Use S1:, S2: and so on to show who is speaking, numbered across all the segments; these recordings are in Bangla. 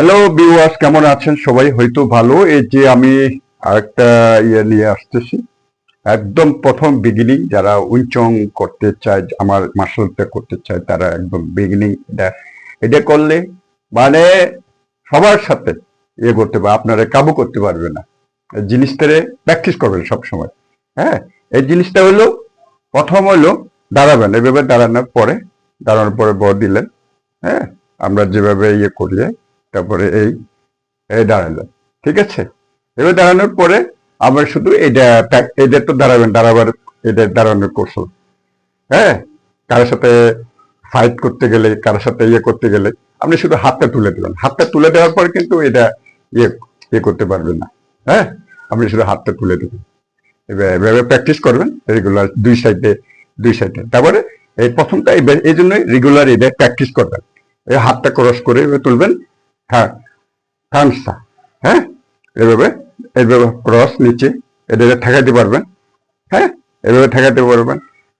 S1: হ্যালো ভিউয়ার্স, কেমন আছেন সবাই? হয়তো ভালো। এই যে আমি আরেকটা নিয়ে আসতেছি। একদম প্রথম বিগিনিং যারা উইচং করতে চায়, আমার মার্শাল আর্ট করতে চায়, তারা একদম বিগিনিং এটা এটা করলে মানে সবার সাথে করতে পারবে, আপনারা কাবু করতে পারবে না। এই জিনিসটারে প্র্যাকটিস করবেন সব সময়। হ্যাঁ, এই জিনিসটা হলো প্রথম হলো দাঁড়াবেন, এভাবে দাঁড়ানোর পরে বল দিলেন। হ্যাঁ, আমরা যেভাবে করি, তারপরে এই দাঁড়ালেন। ঠিক আছে, এবার দাঁড়ানোর পরে আবার শুধু এটা তো দাঁড়াবার এটা দাঁড়ানোর কৌশল। হ্যাঁ, কারোর সাথে ফাইট করতে গেলে, কারোর সাথে করতে গেলে আপনি শুধু হাতটা তুলে দেবেন। হাতটা তুলে দেওয়ার পরে কিন্তু এটা ইয়ে করতে পারবেন না। হ্যাঁ, আপনি শুধু হাতটা তুলে দেবেন। এভাবে প্র্যাকটিস করবেন রেগুলার, দুই সাইডে। তারপরে এই প্রথমটা এই জন্যই রেগুলার এটা প্র্যাকটিস করবেন। এই হাতটা ক্রস করে এভাবে তুলবেন। হ্যাঁ, ফ্রান্সটা। হ্যাঁ, এভাবে এইভাবে ক্রস নিচে এটা ঠেকাতে পারবেন। হ্যাঁ, এভাবে ঠেকাতে পারবেন।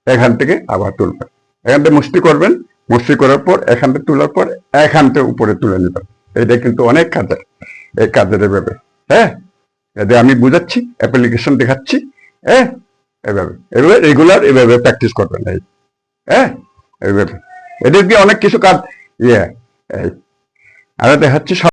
S1: এখান থেকে আবার তুলবেন, এখান থেকে মুষ্টি করবেন। মুষ্টি করার পর এখান থেকে তোলার পর এখান থেকে উপরে তুলে নেবেন। এটা কিন্তু অনেক কাজের, এই কাজের এভাবে। হ্যাঁ, এতে আমি বুঝাচ্ছি, অ্যাপ্লিকেশন দেখাচ্ছি। হ্যাঁ, এভাবে এভাবে রেগুলার এভাবে প্র্যাকটিস করবেন। হ্যাঁ, এইভাবে এদের দিয়ে অনেক কিছু কাজ। এই আর দেখাচ্ছি।